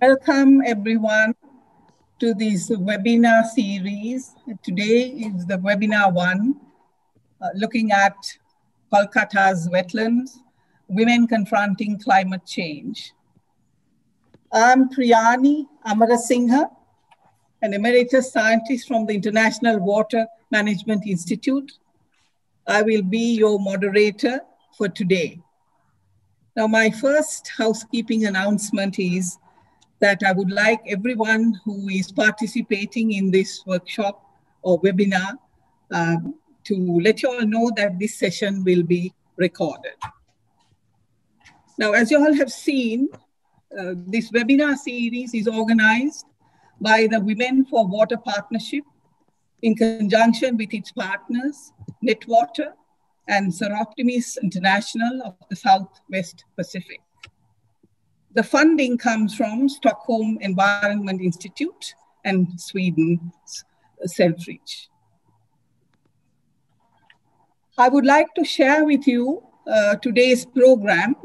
Welcome everyone to this webinar series. Today is the webinar 1, looking at Kolkata's wetlands, women confronting climate change. I'm Priyani Amarasinghe, an emeritus scientist from the International Water Management Institute. I will be your moderator for today. Now, my first housekeeping announcement is that I would like everyone who is participating in this workshop or webinar to let you all know that this session will be recorded. Now, as you all have seen, this webinar series is organized by the Women for Water Partnership in conjunction with its partners, NetWwater and Soroptimist International of the Southwest Pacific. The funding comes from Stockholm Environment Institute and Sweden's Selfridge. I would like to share with you today's program.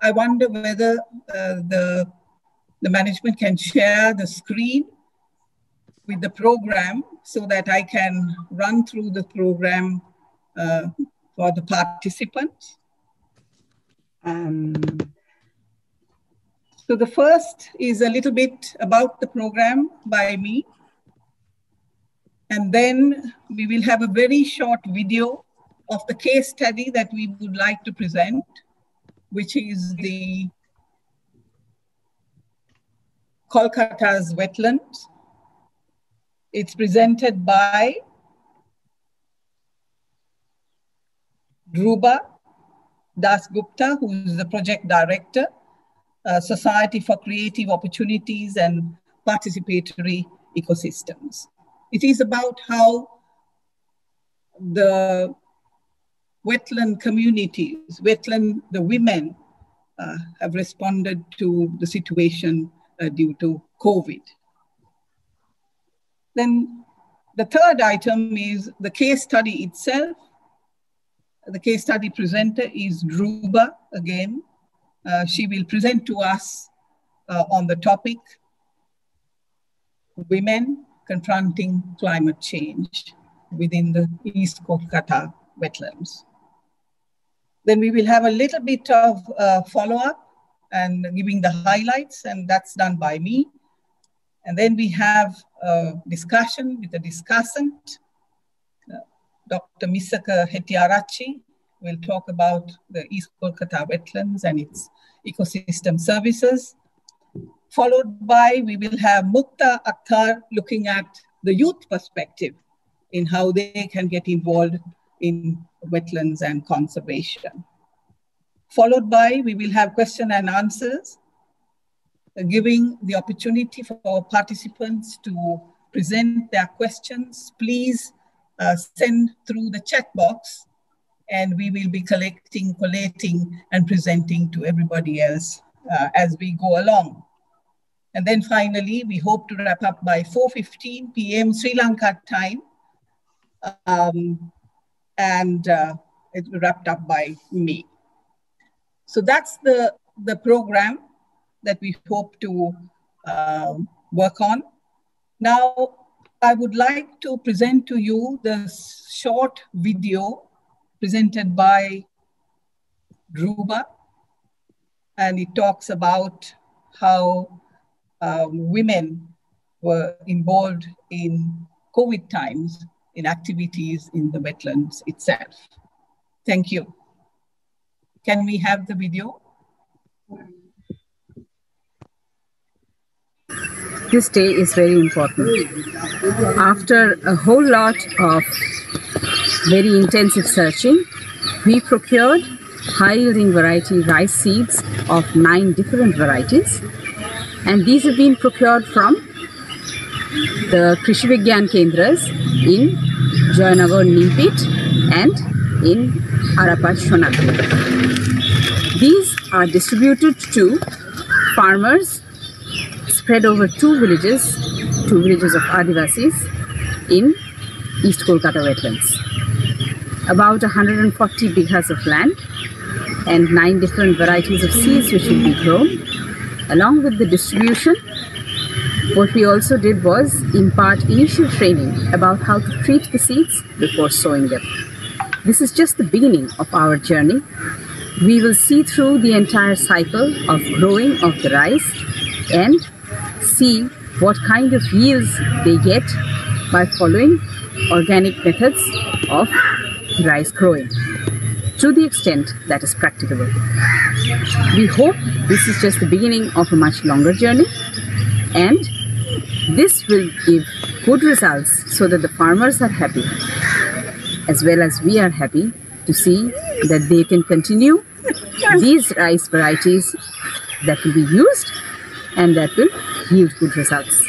I wonder whether the management can share the screen with the program so that I can run through the program for the participants. So the first is a little bit about the program by me. And then we will have a very short video of the case study that we would like to present, which is the Kolkata's Wetlands. It's presented by Dhruba Dasgupta, who is the project director, Society for Creative Opportunities and Participatory Ecosystems. It is about how the wetland communities, the women have responded to the situation due to COVID. Then the third item is the case study itself. The case study presenter is Dhruba again. She will present to us on the topic, women confronting climate change within the East Kolkata wetlands. Then we will have a little bit of follow-up and giving the highlights, and that's done by me. And then we have a discussion with the discussant. Dr. Misaka Hetiarachi will talk about the East Kolkata wetlands and its ecosystem services. Followed by, we will have Mukta Akhtar looking at the youth perspective in how they can get involved in wetlands and conservation. Followed by, we will have question and answers, giving the opportunity for participants to present their questions. Please send through the chat box, and we will be collating and presenting to everybody else as we go along. And then finally, we hope to wrap up by 4:15 p.m. Sri Lanka time, and it's wrapped up by me. So that's the program that we hope to work on. Now, I would like to present to you the short video presented by Dhruba, and it talks about how women were involved in COVID times in activities in the wetlands itself. Thank you. Can we have the video? This day is very important. After a whole lot of very intensive searching, we procured high-yielding variety rice seeds of 9 different varieties, and these have been procured from the Krishi Vigyan Kendras in Joynagar Nimpit and in Arapat Shonakpur. These are distributed to farmers spread over 2 villages of Adivasis in East Kolkata wetlands. About 140 bighas of land and 9 different varieties of seeds which will be grown. Along with the distribution, What we also did was impart initial training about how to treat the seeds before sowing them. This is just the beginning of our journey. We will see through the entire cycle of growing of the rice and see what kind of yields they get by following organic methods of rice growing to the extent that is practicable. We hope this is just the beginning of a much longer journey, and this will give good results so that the farmers are happy as well as we are happy to see that they can continue these rice varieties that will be used and that will yield good results.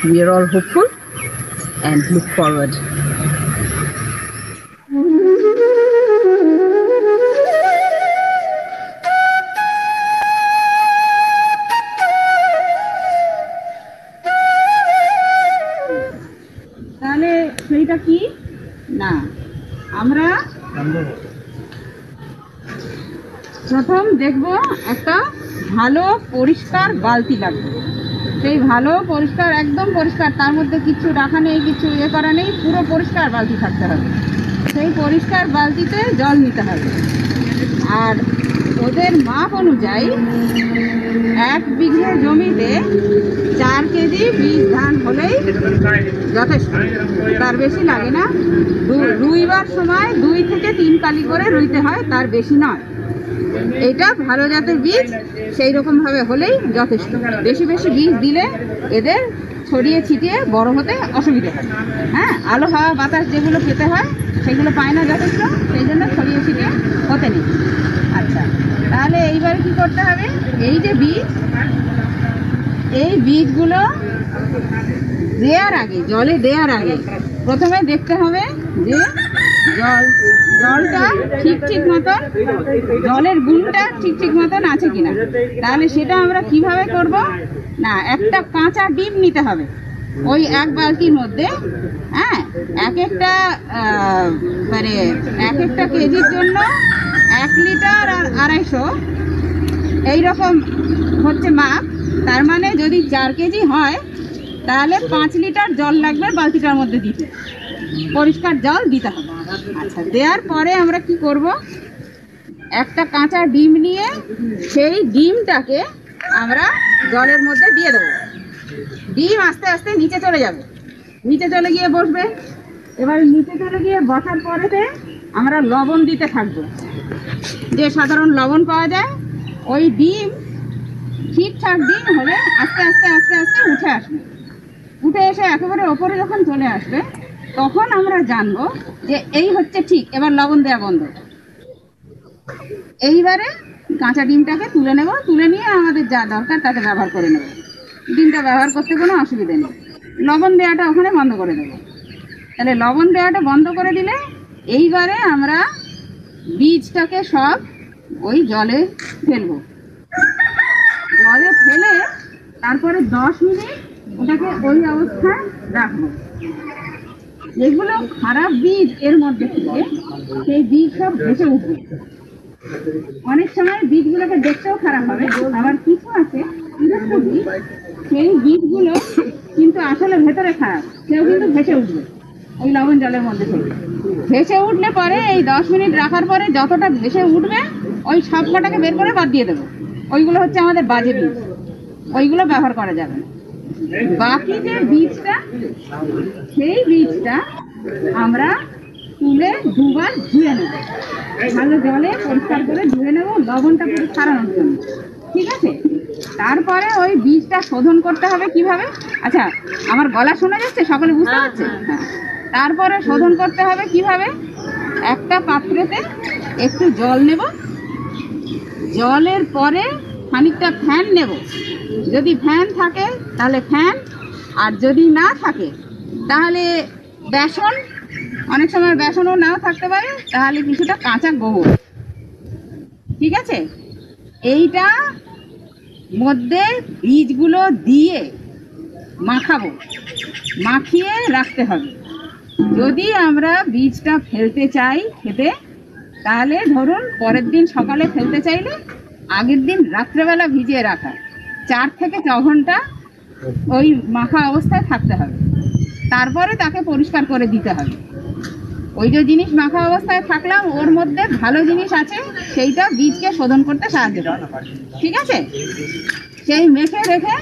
We are all hopeful and look forward. তাহলে সেইটা কি না আমরা প্রথম দেখব একটা ভালো পরিষ্কার বালতি লাগবে। সেই ভালো পরিষ্কার একদম পরিষ্কার, তার মধ্যে কিছু রাখা নেই, কিছু ইয়ে করা নেই, পুরো পরিষ্কার বালতি থাকতে হবে। সেই পরিষ্কার বালতিতে জল নিতে হবে। আর ওদের মাপ অনুযায়ী 1 বিঘে জমিতে 4 কেজি বীজ ধান হলেই যথেষ্ট, তার বেশি লাগে না। রুইবার সময় 2 থেকে 3 কালি করে রুইতে হয়, তার বেশি নয়। এটা ভালো জাতের বীজ সেই রকমভাবে হলেই যথেষ্ট। বেশি বেশি বীজ দিলে এদের ছড়িয়ে ছিটিয়ে বড় হতে অসুবিধা হয়। হ্যাঁ, আলো হাওয়া বাতাস যেগুলো পেতে হয় সেগুলো পায় না যথেষ্ট, সেই জন্য ছড়িয়ে ছিটিয়ে হতে নেই। আচ্ছা, তাহলে এইবারে কি করতে হবে? এই যে বীজ, এই বীজগুলো দেওয়ার আগে, জলে দেওয়ার আগে প্রথমে দেখতে হবে যে জলটা ঠিক মতন, জলের গুণটা ঠিক মতন আছে কিনা। তাহলে সেটা আমরা কিভাবে করব না, একটা কাঁচা ডিম নিতে হবে ওই 1 বালতির মধ্যে। হ্যাঁ, এক একটা কেজির জন্য 1 লিটার আর 250 এইরকম হচ্ছে মাপ। তার মানে যদি 4 কেজি হয় তাহলে 5 লিটার জল লাগবে বালতিটার মধ্যে দিতে, পরিষ্কার জল দিতে হবে। আচ্ছা, দেওয়ার পরে আমরা কি করব, একটা কাঁচা ডিম নিয়ে সেই ডিমটাকে আমরা জলের মধ্যে দিয়ে দেবো। ডিম আস্তে আস্তে নিচে চলে যাবে, নিচে চলে গিয়ে বসবে। এবার নিচে চলে গিয়ে বসার পরেতে আমরা লবণ দিতে থাকবো, যে সাধারণ লবণ পাওয়া যায়। ওই ডিম ঠিকঠাক ডিম হলে আস্তে আস্তে আস্তে আস্তে উঠে আসবে। উঠে এসে একেবারে ওপরে যখন চলে আসবে তখন আমরা জানবো যে এই হচ্ছে ঠিক, এবার লবণ দেওয়া বন্ধ। এইবারে কাঁচা ডিমটাকে তুলে নেব, তুলে নিয়ে আমাদের যা দরকার তাতে ব্যবহার করে নেব। ডিমটা ব্যবহার করতে কোনো অসুবিধা নেই। লবণ দেওয়াটা ওখানে বন্ধ করে দেবো। তাহলে লবণ দেওয়াটা বন্ধ করে দিলে এইবারে আমরা বীজটাকে সব ওই জলে ফেলবো। জলে ফেলে তারপরে 10 মিনিট ওটাকে ওই অবস্থায় রাখবো। যেগুলো খারাপ বীজ এর মধ্যে থেকে সেই বীজ সব ভেসে উঠবে। অনেক সময় বীজগুলোকে দেখতেও খারাপ হবে, আবার কিছু আছে বীজ সেই বীজগুলো কিন্তু আসলে ভেতরে খারাপ, সেও কিন্তু ভেসে উঠবে ওই লবণ জলের মধ্যে থেকে। ভেসে উঠলে পরে এই 10 মিনিট রাখার পরে যতটা ভেসে উঠবে ওই সব কটাকে বের করে বাদ দিয়ে দেবো। ওইগুলো হচ্ছে আমাদের বাজে বীজ, ওইগুলো ব্যবহার করা যাবে না। বাকি যে বীজটা, সেই বীজটা আমরা তুলে 2 বার ধুয়ে নেব, ভালো জলে পরিষ্কার করে ধুয়ে নেব লবণটা পুরো ছাড়ানোর জন্য। ঠিক আছে, তারপরে ওই বীজটা শোধন করতে হবে কিভাবে। আচ্ছা, আমার গলা শোনা যাচ্ছে? সকলে বুঝতে পারছে? হ্যাঁ। তারপরে শোধন করতে হবে কিভাবে, একটা পাত্রেতে একটু জল নেব, জলের পরে খানিকটা ফ্যান নেব। যদি ফ্যান থাকে তাহলে ফ্যান, আর যদি না থাকে তাহলে বেসন, অনেক সময় বেসনও নাও থাকতে পারে, তাহলে কিছুটা কাঁচা গোবর। ঠিক আছে, এইটা মধ্যে বীজগুলো দিয়ে মাখাবো, মাখিয়ে রাখতে হবে। যদি আমরা বীজটা ফেলতে চাই খেতে, তাহলে ধরুন পরের দিন সকালে ফেলতে চাইলে আগের দিন রাত্রেবেলা ভিজিয়ে রাখা 4 থেকে 6 ঘন্টা ওই মাখা অবস্থায় থাকতে হবে, তারপরে তাকে পরিষ্কার করে দিতে হবে। ওই যে জিনিস মাখা অবস্থায় থাকলাম ওর মধ্যে ভালো জিনিস আছে, সেইটা বীজকে শোধন করতে সাহায্য করে, ঠিক আছে? সেই মেখে রেখে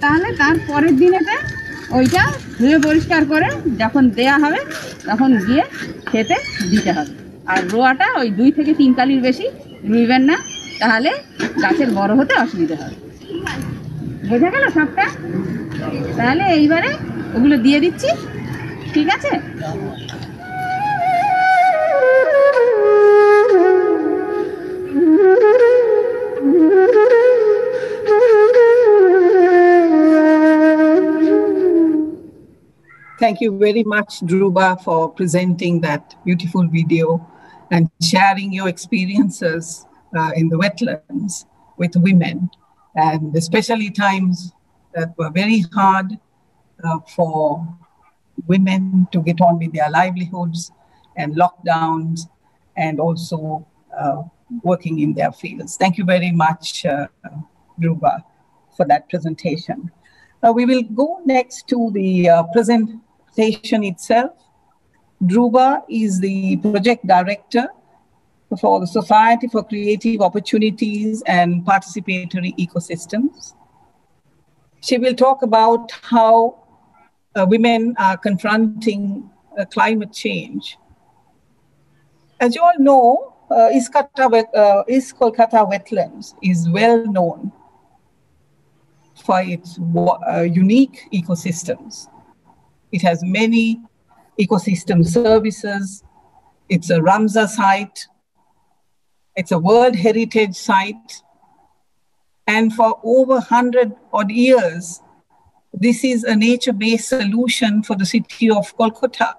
তাহলে তার পরের দিনেতে ওইটা ধুয়ে পরিষ্কার করে যখন দেয়া হবে তখন গিয়ে খেতে দিতে হবে। আর রোয়াটা ওই 2 থেকে 3 কালির বেশি রুইবেন না, তাহলে গাছের বড় হতে অসুবিধা হবে। বোঝা গেল সবটা? তাহলে এইবারে ওগুলো দিয়ে দিচ্ছি, ঠিক আছে? Thank you very much, Dhruva, for presenting that beautiful video and sharing your experiences in the wetlands with women, and especially times that were very hard for women to get on with their livelihoods and lockdowns and also working in their fields. Thank you very much, Dhruva, for that presentation. We will go next to the presentation itself. Dhruva is the project director for the Society for Creative Opportunities and Participatory Ecosystems. She will talk about how women are confronting climate change. As you all know, East Kolkata Wetlands is well known for its unique ecosystems. It has many ecosystem services. It's a Ramsar site. It's a World Heritage Site. And for over 100 odd years, this is a nature-based solution for the city of Kolkata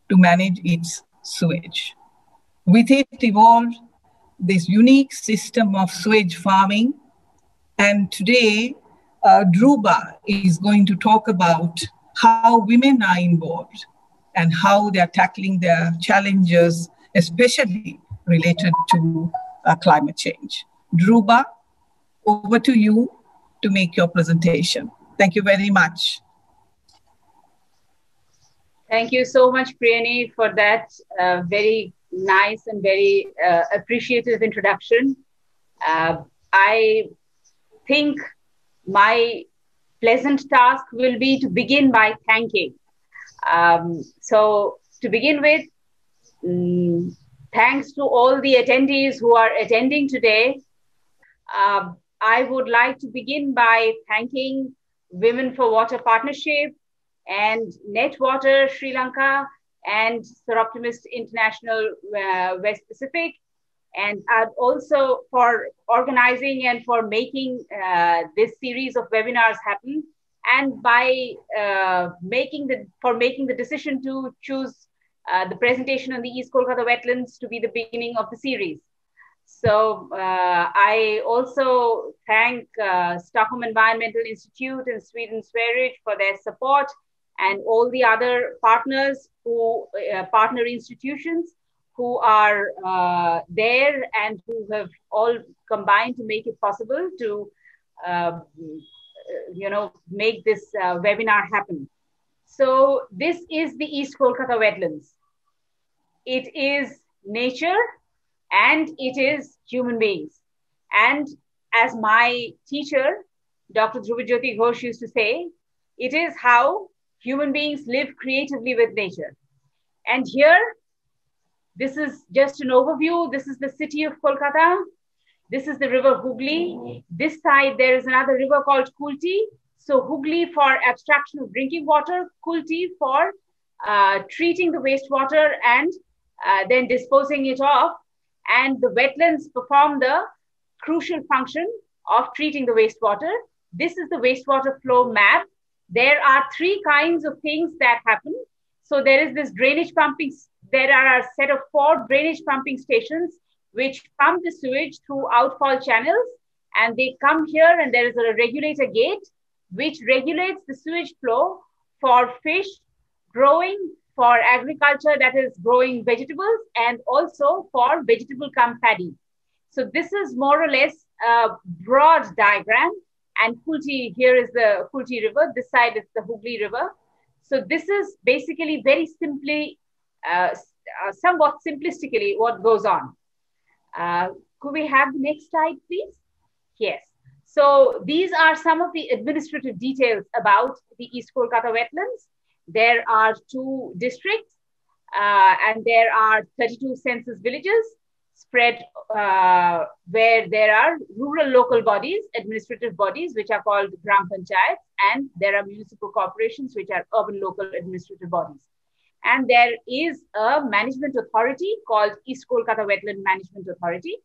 to manage its sewage. With it evolved this unique system of sewage farming. And today, Dhruva is going to talk about how women are involved and how they're tackling their challenges, especially related to climate change. Dhruva, over to you to make your presentation. Thank you very much. Thank you so much, Priyani, for that very nice and very appreciative introduction. I think my pleasant task will be to begin by thanking. So to begin with, thanks to all the attendees who are attending today. I would like to begin by thanking Women for Water Partnership and NetWwater Sri Lanka and Soroptimist International West Pacific, and also for organizing and for making this series of webinars happen, and by making the decision to choose the presentation on the East Kolkata Wetlands to be the beginning of the series. So I also thank Stockholm Environmental Institute and Sweden Sverige for their support, and all the other partners who partner institutions who are there and who have all combined to make it possible to make this webinar happen. So this is the East Kolkata Wetlands. It is nature and it is human beings. And as my teacher, Dr. Dhruvajyoti Ghosh used to say, it is how human beings live creatively with nature. And here, this is just an overview. This is the city of Kolkata. This is the river Hooghly. This side, there is another river called Kulti. So Hooghly for abstraction of drinking water, Kulti for treating the wastewater and then disposing it off. And the wetlands perform the crucial function of treating the wastewater. This is the wastewater flow map. There are 3 kinds of things that happen. So there is this drainage pumping. There are a set of 4 drainage pumping stations which pump the sewage through outfall channels, and they come here, and there is a regulator gate which regulates the sewage flow for fish growing, for agriculture, that is growing vegetables, and also for vegetable cum paddy. So this is more or less a broad diagram, And Kulti, here is the Kulti River. This side is the Hooghly River. So this is basically very simply, somewhat simplistically what goes on. Could we have the next slide, please? Yes. So these are some of the administrative details about the East Kolkata wetlands. There are 2 districts and there are 32 census villages spread where there are rural local bodies, administrative bodies, which are called Gram Panchayats, and there are municipal corporations, which are urban local administrative bodies. And there is a management authority called East Kolkata Wetland Management Authority.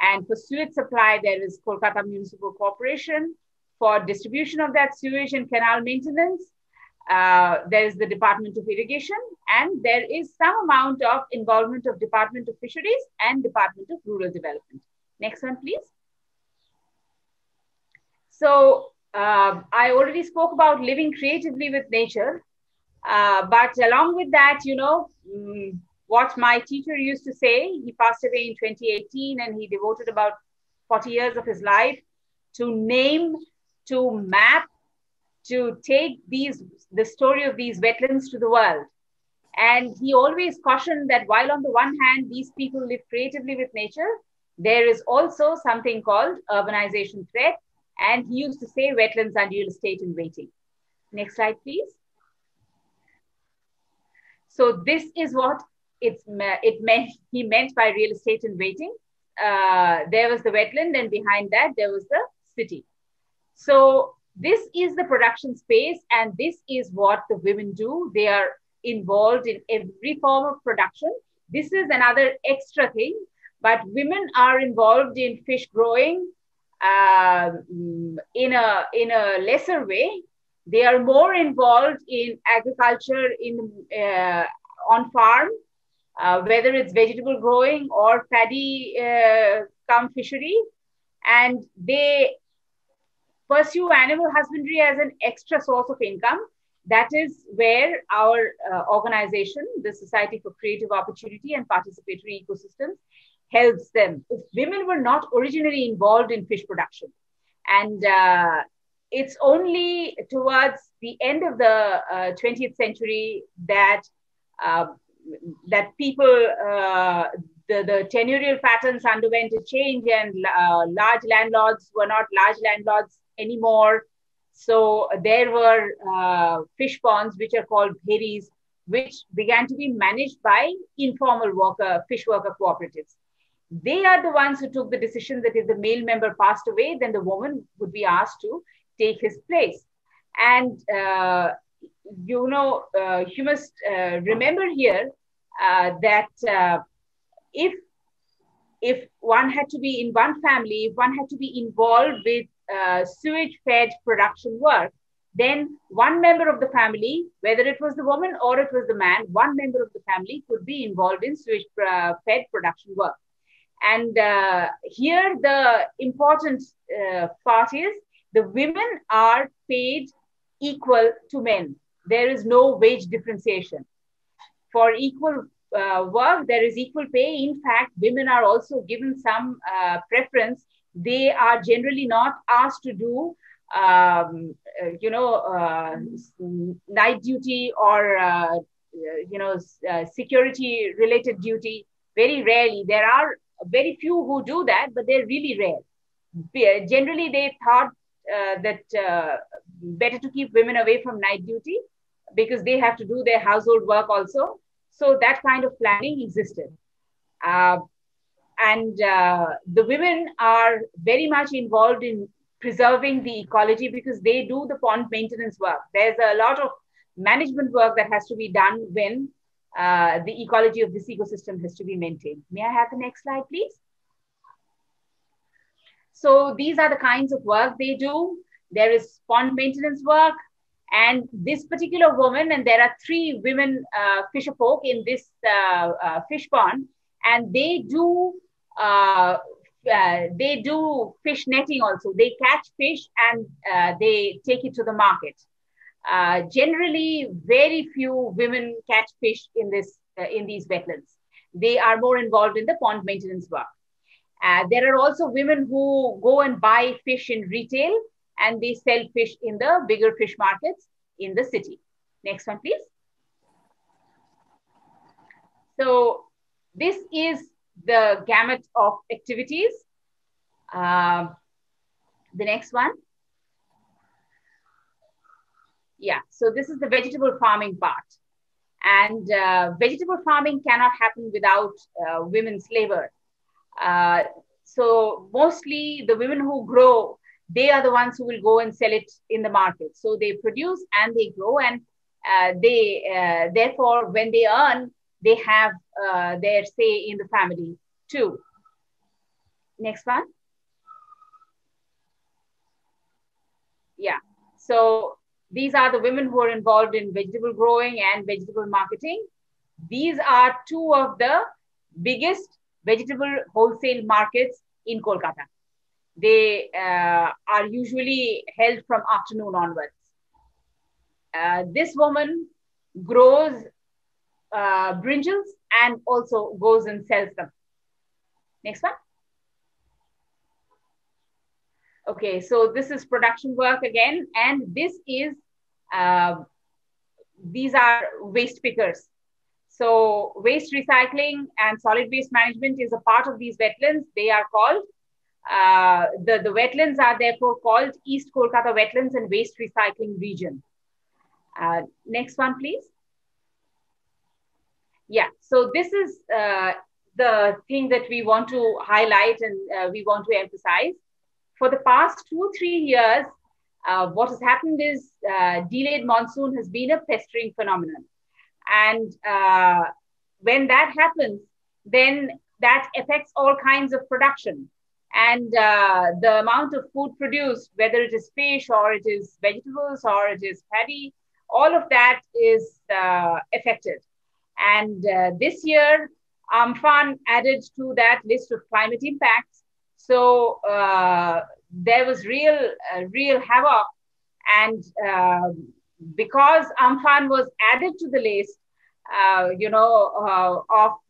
And for sewage supply, there is Kolkata Municipal Corporation. For distribution of that sewage and canal maintenance, there is the Department of Irrigation, and there is some amount of involvement of Department of Fisheries and Department of Rural Development. Next one, please. So I already spoke about living creatively with nature, but along with that, you know, what my teacher used to say, he passed away in 2018, and he devoted about 40 years of his life to name, to map, to take the story of these wetlands to the world. And he always cautioned that while on the one hand, these people live creatively with nature, there is also something called urbanization threat. And he used to say wetlands are real estate in waiting. Next slide, please. So this is what he meant by real estate in waiting. There was the wetland, and behind that, there was the city. So this is the production space, and this is what the women do. They are involved in every form of production. This is another extra thing, but women are involved in fish growing in a lesser way. They are more involved in agriculture on farm, whether it's vegetable growing or paddy cum fishery, and they pursue animal husbandry as an extra source of income. That is where our organization, the Society for Creative Opportunity and Participatory Ecosystems, helps them. If women were not originally involved in fish production, and it's only towards the end of the 20th century that people, the tenurial patterns underwent a change, and large landlords were not large landlords anymore. So there were fish ponds, which are called bheris, which began to be managed by informal fish worker cooperatives. They are the ones who took the decision that if the male member passed away, then the woman would be asked to take his place. And you must remember here that if one had to be in one family, if one had to be involved with sewage-fed production work, then one member of the family, whether it was the woman or it was the man, one member of the family could be involved in sewage-fed production work. And here the important part is the women are paid equal to men. There is no wage differentiation. For equal work, there is equal pay. In fact, women are also given some preference. They are generally not asked to do, night duty or, security related duty. Very rarely. There are very few who do that, but they're really rare. Generally, they thought that better to keep women away from night duty because they have to do their household work also. So that kind of planning existed. And the women are very much involved in preserving the ecology because they do the pond maintenance work. There's a lot of management work that has to be done when the ecology of this ecosystem has to be maintained. May I have the next slide, please? So these are the kinds of work they do. There is pond maintenance work. And this particular woman, and there are 3 women fisher folk in this fish pond, and they do fish netting also. They catch fish and they take it to the market. Generally, very few women catch fish in these wetlands. They are more involved in the pond maintenance work. There are also women who go and buy fish in retail, and they sell fish in the bigger fish markets in the city. Next one, please. So this is the gamut of activities. The next one. Yeah, so this is the vegetable farming part. And vegetable farming cannot happen without women's labor. So mostly the women who grow, they are the ones who will go and sell it in the market. So they produce and they grow, and therefore, when they earn, they have their say in the family too. Next one. Yeah, so these are the women who are involved in vegetable growing and vegetable marketing. These are two of the biggest vegetable wholesale markets in Kolkata. They are usually held from afternoon onwards. This woman grows brinjals and also goes and sells them. Next one. Okay, so this is production work again, and this is, these are waste pickers. So waste recycling and solid waste management is a part of these wetlands. They are called, the wetlands are therefore called East Kolkata Wetlands and Waste Recycling Region. Next one, please. Yeah, so this is the thing that we want to highlight and we want to emphasize. For the past 2-3 years, what has happened is delayed monsoon has been a pestering phenomenon. And when that happens, then that affects all kinds of production. And the amount of food produced, whether it is fish or it is vegetables or it is paddy, all of that is affected. And this year, Amphan added to that list of climate impacts. So there was real havoc. And because Amphan was added to the list, of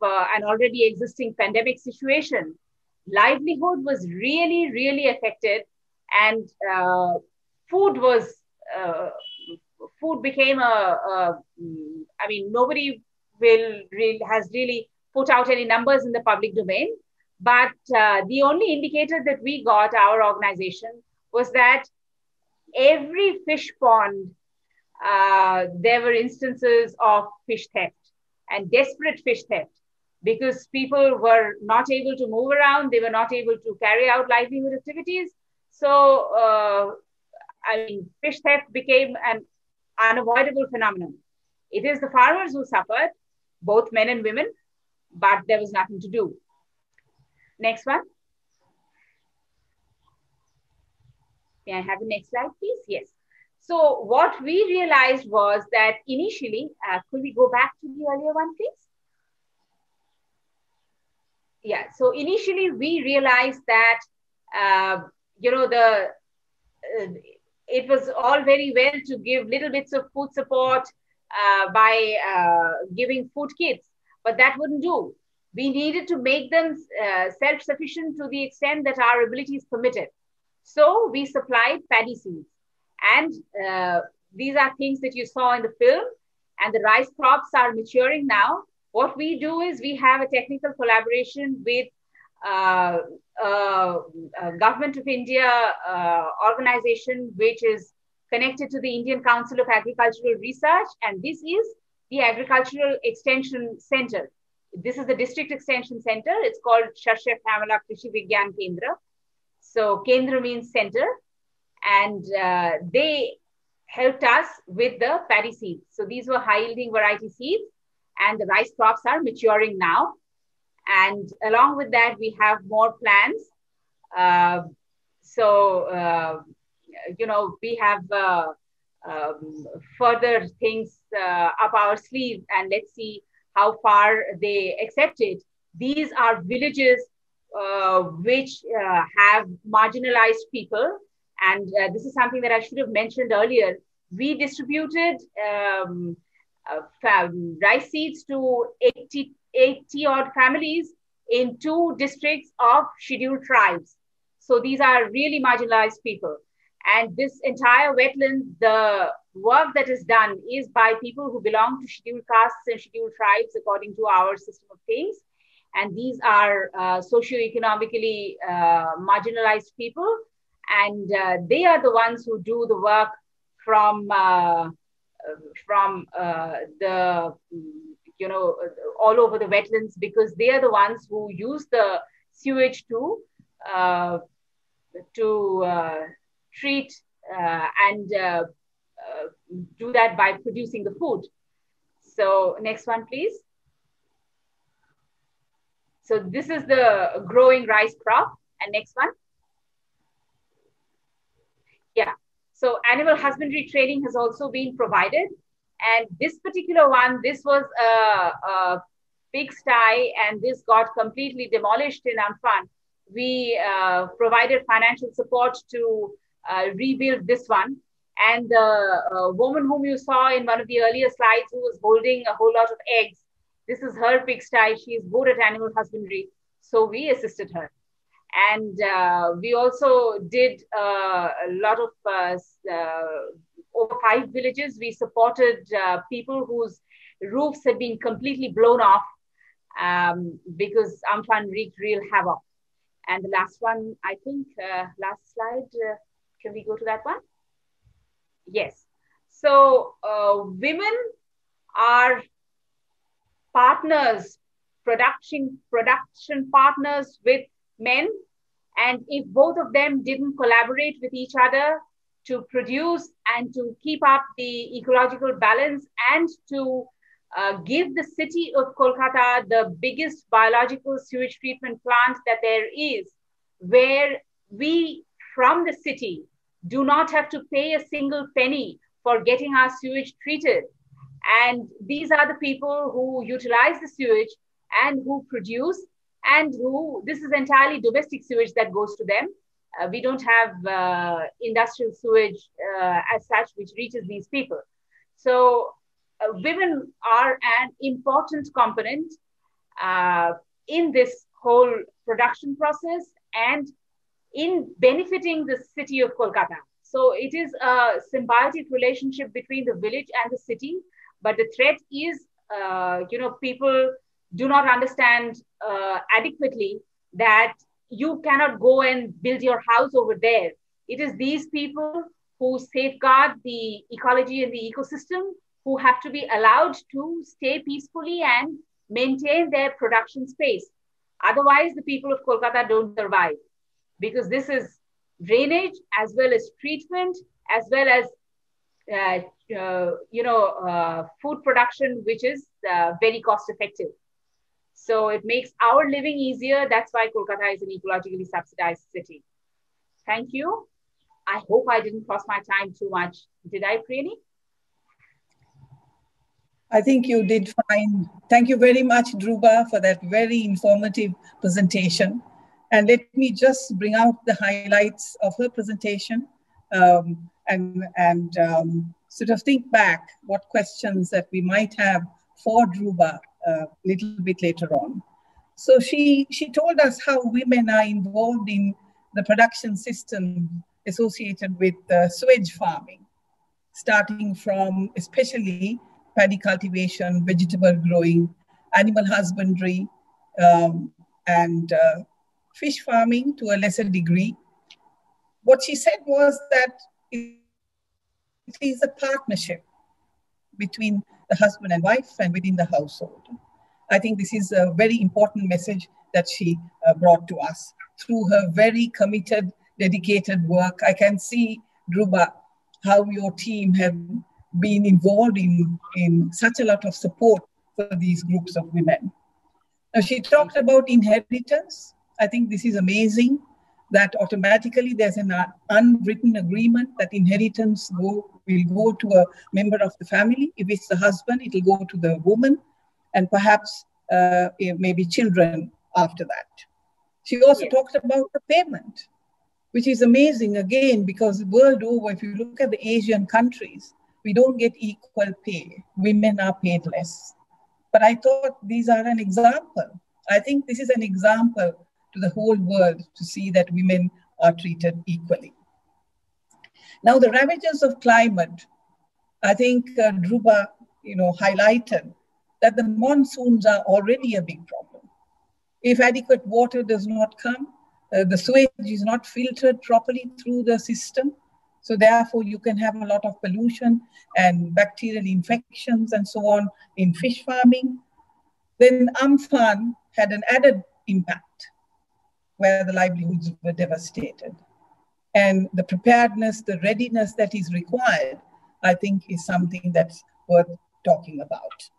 an already existing pandemic situation, livelihood was really affected, and food became nobody has really put out any numbers in the public domain, but the only indicator that we got, our organization, was that every fish pond, there were instances of fish theft and desperate fish theft, because people were not able to move around, they were not able to carry out livelihood activities. So, fish theft became an unavoidable phenomenon. It is the farmers who suffered, both men and women, but there was nothing to do. Next one. May I have the next slide, please? Yes. So what we realized was that initially, could we go back to the earlier one, please? Yeah, so initially we realized that, it was all very well to give little bits of food support by giving food kits, but that wouldn't do. We needed to make them self-sufficient to the extent that our abilities permitted. So we supplied paddy seeds. And these are things that you saw in the film, and the rice crops are maturing now. What we do is we have a technical collaboration with Government of India organization, which is connected to the Indian Council of Agricultural Research. And this is the Agricultural Extension Center. This is the district extension center. It's called Shashya Kamala Krishi Vigyan Kendra. So Kendra means center. And they helped us with the paddy seeds. So these were high-yielding variety seeds, and the rice crops are maturing now. And along with that, we have more plans. We have further things up our sleeve, and let's see how far they accept it. These are villages which have marginalized people. And this is something that I should have mentioned earlier. We distributed rice seeds to 80 odd families in 2 districts of scheduled tribes. So these are really marginalized people. And this entire wetland, the work that is done is by people who belong to scheduled castes and scheduled tribes according to our system of things. And these are socioeconomically marginalized people. And they are the ones who do the work from the, all over the wetlands, because they are the ones who use the sewage to treat and do that by producing the food. So next one, please. So this is the growing rice crop. And next one. Yeah. So animal husbandry training has also been provided. And this particular one, this was a pigsty, and this got completely demolished in Amphan. We provided financial support to rebuild this one. And the woman whom you saw in one of the earlier slides, who was holding a whole lot of eggs, this is her pigsty. She is good at animal husbandry. So we assisted her. And we also did a lot of, over 5 villages. We supported people whose roofs had been completely blown off because Amphan wreaked real havoc. And the last one, I think, last slide, can we go to that one? Yes. So women are partners, production partners with men. And if both of them didn't collaborate with each other to produce and to keep up the ecological balance and to give the city of Kolkata the biggest biological sewage treatment plant that there is, where we from the city do not have to pay a single penny for getting our sewage treated. And these are the people who utilize the sewage and who produce, and who, this is entirely domestic sewage that goes to them. We don't have industrial sewage as such, which reaches these people. So women are an important component in this whole production process and in benefiting the city of Kolkata. So it is a symbiotic relationship between the village and the city, but the threat is, people do not understand adequately that you cannot go and build your house over there. It is these people who safeguard the ecology and the ecosystem who have to be allowed to stay peacefully and maintain their production space. Otherwise, the people of Kolkata don't survive, because this is drainage as well as treatment, as well as food production, which is very cost effective. So it makes our living easier. That's why Kolkata is an ecologically subsidized city. Thank you. I hope I didn't cross my time too much. Did I, Priyani? I think you did fine. Thank you very much, Dhruba, for that very informative presentation. And let me just bring out the highlights of her presentation and sort of think back what questions that we might have for Dhruba a little bit later on. So she told us how women are involved in the production system associated with sewage farming, starting from especially paddy cultivation, vegetable growing, animal husbandry, and fish farming to a lesser degree. What she said was that it is a partnership between the husband and wife and within the household. I think this is a very important message that she brought to us through her very committed, dedicated work. I can see, Dhruba, how your team have been involved in such a lot of support for these groups of women. Now, she talked about inheritance. I think this is amazing that automatically there's an unwritten agreement that inheritance will go to a member of the family. If it's the husband, it will go to the woman, and perhaps maybe children after that. She also talked about the payment, which is amazing again, because world over, if you look at the Asian countries, we don't get equal pay. Women are paid less. But I thought these are an example. I think this is an example to the whole world to see that women are treated equally. Now, the ravages of climate, I think Dhruva, highlighted that the monsoons are already a big problem. If adequate water does not come, the sewage is not filtered properly through the system. So therefore, you can have a lot of pollution and bacterial infections and so on in fish farming. Then Amphan had an added impact where the livelihoods were devastated. And the preparedness, the readiness that is required, I think is something that's worth talking about.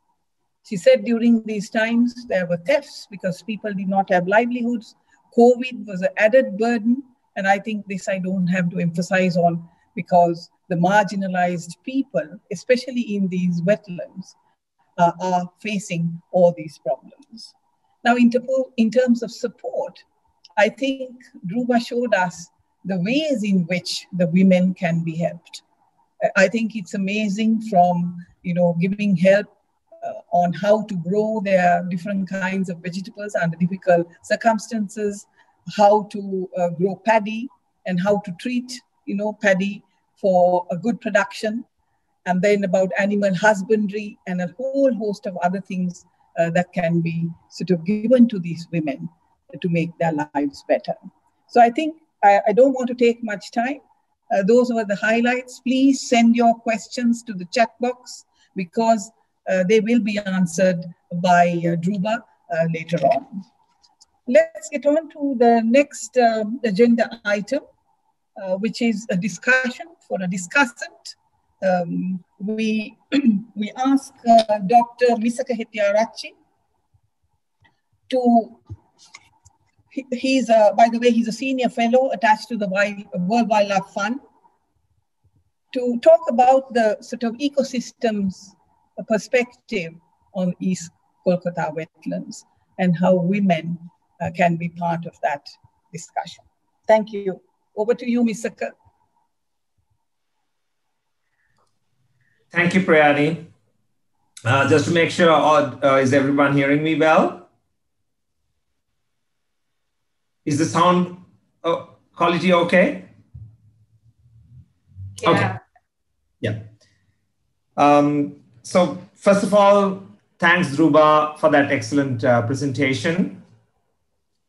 She said during these times, there were thefts because people did not have livelihoods. COVID was an added burden. And I think this I don't have to emphasize on because the marginalized people, especially in these wetlands, are facing all these problems. Now, in terms of support, I think Dhruva showed us the ways in which the women can be helped. I think it's amazing from, giving help on how to grow their different kinds of vegetables under difficult circumstances, how to grow paddy and how to treat, paddy for a good production, and then about animal husbandry and a whole host of other things that can be sort of given to these women to make their lives better. So I think I don't want to take much time. Those were the highlights. Please send your questions to the chat box because they will be answered by Dhruva later on. Let's get on to the next agenda item, which is a discussion for a discussant. We ask Dr. Misaka Hetiarachi to, by the way, he's a senior fellow attached to the World Wildlife Fund, to talk about the sort of ecosystems perspective on East Kolkata wetlands and how women can be part of that discussion. Thank you. Over to you, Misaka. Thank you, Prayani. Just to make sure, is everyone hearing me well? Is the sound quality okay? Yeah. Okay. Yeah. So first of all, thanks, Dhruva, for that excellent presentation.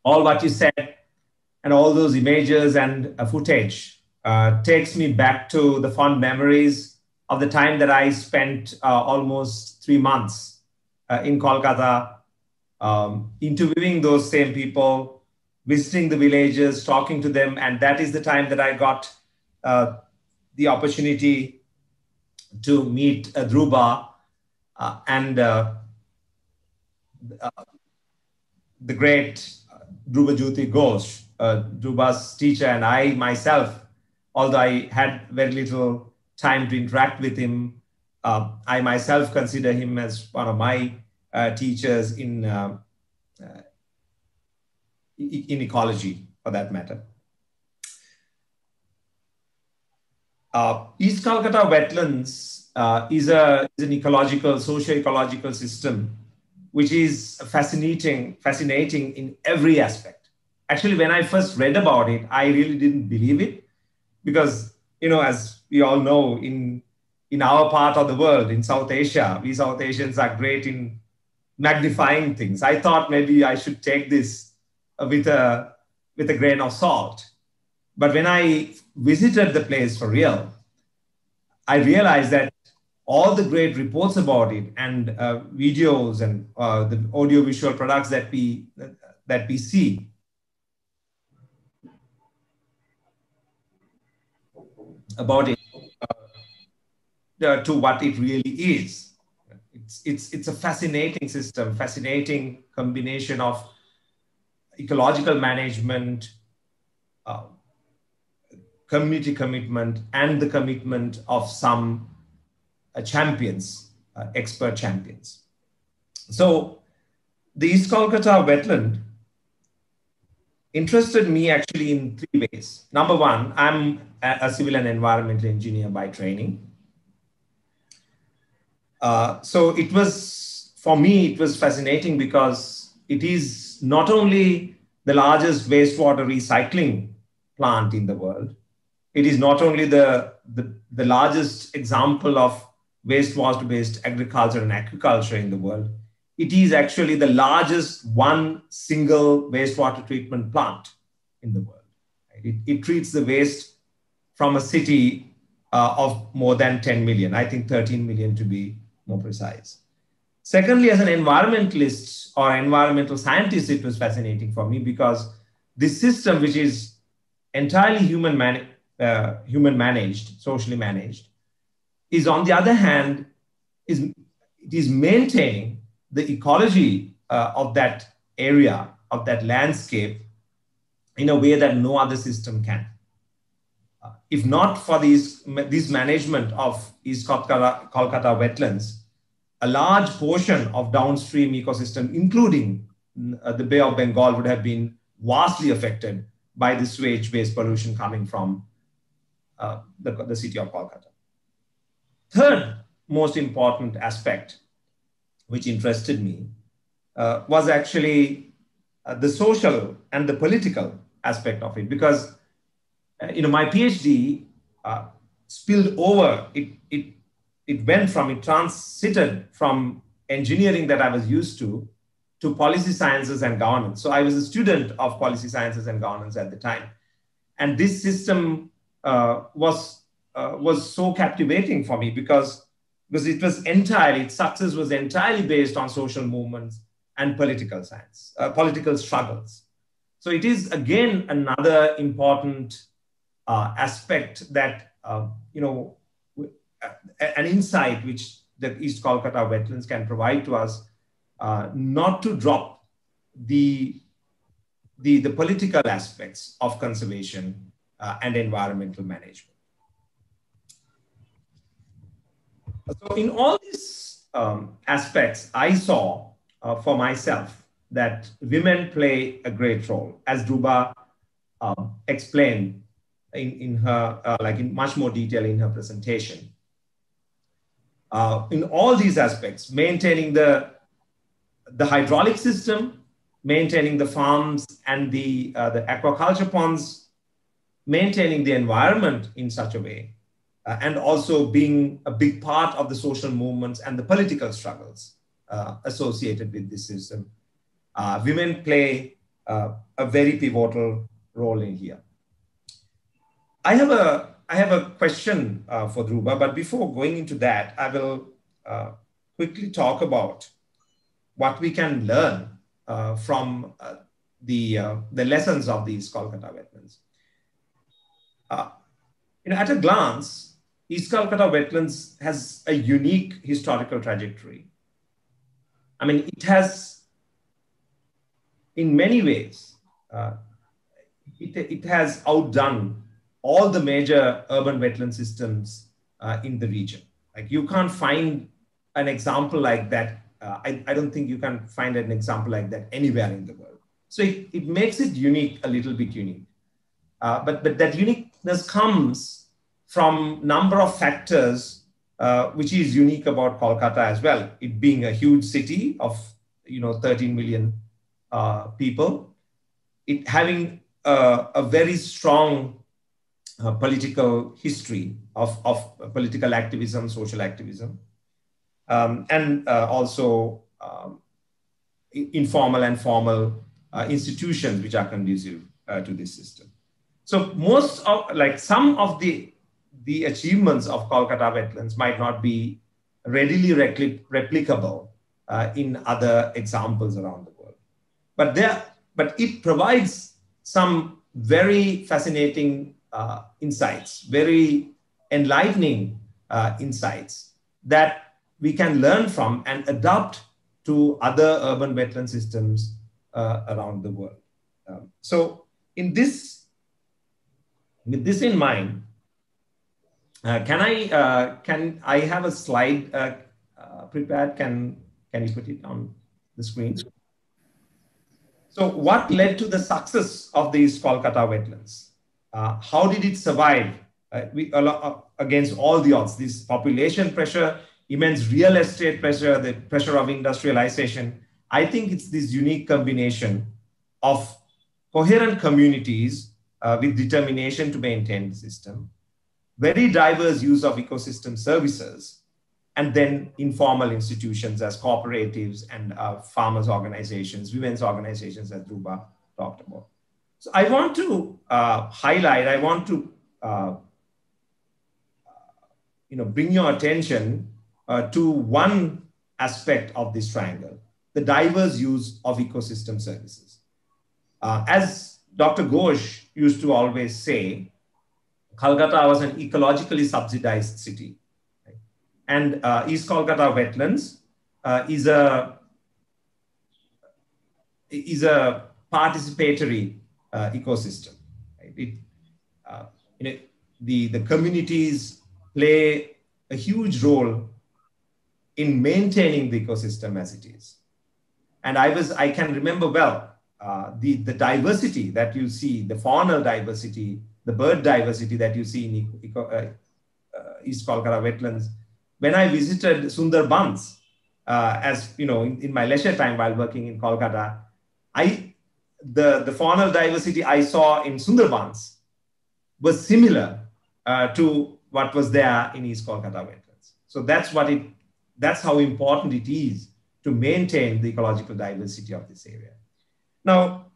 All what you said and all those images and footage takes me back to the fond memories of the time that I spent almost 3 months in Kolkata, interviewing those same people, visiting the villages, talking to them. And that is the time that I got the opportunity to meet Dhruva and the great Dhruva Jyoti Ghosh, Dhruva's teacher, and I myself, although I had very little time to interact with him, I myself consider him as one of my teachers in ecology, for that matter. East Kolkata Wetlands is an ecological, socio-ecological system, which is fascinating in every aspect. Actually, when I first read about it, I really didn't believe it because, as we all know, in our part of the world, in South Asia, we South Asians are great in magnifying things. I thought maybe I should take this with a grain of salt. But when I visited the place for real, I realized that all the great reports about it and videos and the audiovisual products that we see about it to what it really is. It's a fascinating system, fascinating combination of ecological management, community commitment, and the commitment of some champions, expert champions. So the East Kolkata wetland interested me actually in 3 ways. Number one, I'm a civil and environmental engineer by training. So it was, for me, it was fascinating because it is not only the largest wastewater recycling plant in the world, It is not only the largest example of wastewater-based agriculture and aquaculture in the world, it is actually the largest one single wastewater treatment plant in the world. It treats the waste from a city of more than 10 million, I think 13 million to be more precise. Secondly, as an environmentalist or environmental scientist, it was fascinating for me because this system, which is entirely human managed, socially managed, is on the other hand, it is maintaining the ecology of that area, of that landscape, in a way that no other system can. If not for this management of East Kolkata wetlands, a large portion of downstream ecosystem, including the Bay of Bengal, would have been vastly affected by the sewage-based pollution coming from the city of Kolkata. Third most important aspect, which interested me, was actually the social and the political aspect of it, because my PhD spilled over. It transited from engineering that I was used to policy sciences and governance. So I was a student of policy sciences and governance at the time, and this system was so captivating for me because its success was entirely based on social movements and political science, political struggles. So it is again another important aspect that an insight which the East Kolkata wetlands can provide to us, not to drop the political aspects of conservation and environmental management. So in all these aspects, I saw for myself that women play a great role, as Dhruba explained in her, in much more detail in her presentation. In all these aspects, maintaining the hydraulic system, maintaining the farms and the aquaculture ponds, maintaining the environment in such a way, and also being a big part of the social movements and the political struggles associated with this system. Women play a very pivotal role in here. I have a question for Dhruba, but before going into that, I will quickly talk about what we can learn from the lessons of these Kolkata wetlands. At a glance, East Kolkata wetlands has a unique historical trajectory. I mean, it has, in many ways, it has outdone all the major urban wetland systems in the region. Like, you can't find an example like that. I don't think you can find an example like that anywhere in the world. So it makes it unique, a little bit unique. But that uniqueness comes from number of factors, which is unique about Kolkata as well. It being a huge city of 13 million people, it having a very strong political history of political activism, social activism, and also informal and formal institutions which are conducive to this system. So some of the achievements of Kolkata wetlands might not be readily replicable in other examples around the world, but it provides some very fascinating insights, very enlightening insights that we can learn from and adopt to other urban wetland systems around the world. So with this in mind, can I have a slide prepared? Can you put it on the screen? So what led to the success of these Kolkata wetlands? How did it survive against all the odds? This population pressure, immense real estate pressure, the pressure of industrialization. I think it's this unique combination of coherent communities with determination to maintain the system, very diverse use of ecosystem services, and then informal institutions as cooperatives and farmers organizations, women's organizations as Dhruba talked about. So I want to highlight, I want to bring your attention to one aspect of this triangle, the diverse use of ecosystem services. As Dr. Ghosh used to always say, Kolkata was an ecologically subsidized city. Right? And East Kolkata Wetlands is a participatory ecosystem. Right? The communities play a huge role in maintaining the ecosystem as it is. And I can remember well, the diversity that you see, the faunal diversity, the bird diversity that you see in East Kolkata Wetlands. When I visited Sundarbans, as you know, in my leisure time while working in Kolkata, the faunal diversity I saw in Sundarbans was similar to what was there in East Kolkata Wetlands. So that's how important it is to maintain the ecological diversity of this area. Now,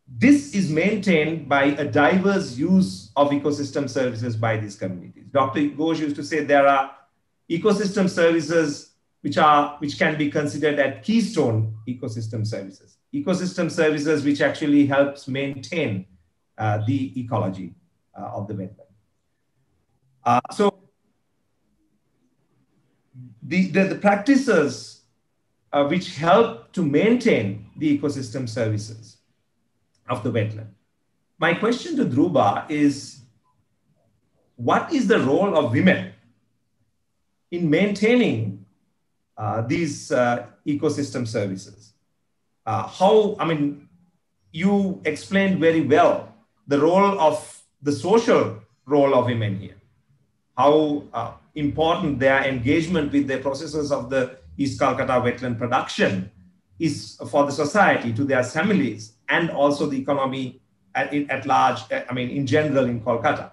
this is maintained by a diverse use of ecosystem services by these communities. Dr. Ghosh used to say there are ecosystem services which can be considered as keystone ecosystem services. Ecosystem services which actually helps maintain the ecology of the wetland. So the practices which help to maintain the ecosystem services of the wetland. My question to Dhruba is, what is the role of women in maintaining these ecosystem services? You explained very well the social role of women here, how important their engagement with the processes of the East Kolkata wetland production is for the society, to their families, and also the economy at large, in general in Kolkata.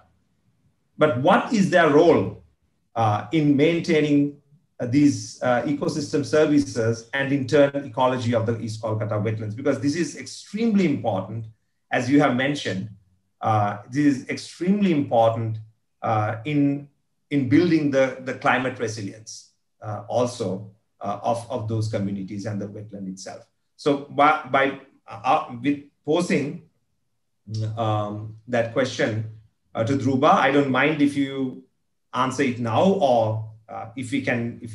But what is their role in maintaining these ecosystem services and in turn ecology of the East Kolkata wetlands? Because this is extremely important, as you have mentioned. This is extremely important in building the climate resilience also of those communities and the wetland itself. So with posing that question to Dhruba, I don't mind if you answer it now, or if you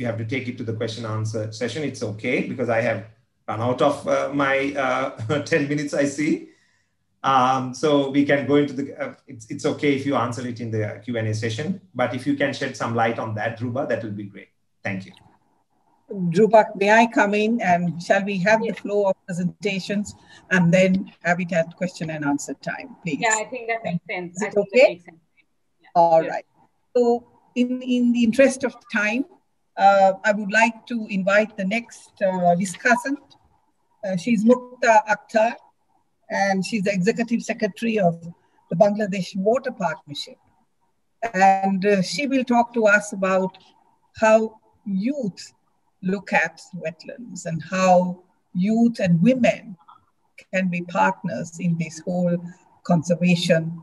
have to take it to the question answer session, it's okay, because I have run out of my 10 minutes, I see. So we can go into the, it's okay if you answer it in the Q&A session, but if you can shed some light on that, Dhruba, that will be great. Thank you. Dhruba, may I come in, and shall we have the flow of presentations and then have it at question and answer time, please? Yeah, I think that makes sense. Is it okay? That makes sense. Yeah. All right. So in the interest of time, I would like to invite the next discussant. She's Mukta Akhtar, and she's the Executive Secretary of the Bangladesh Water Partnership. And she will talk to us about how youth look at wetlands and how youth and women can be partners in this whole conservation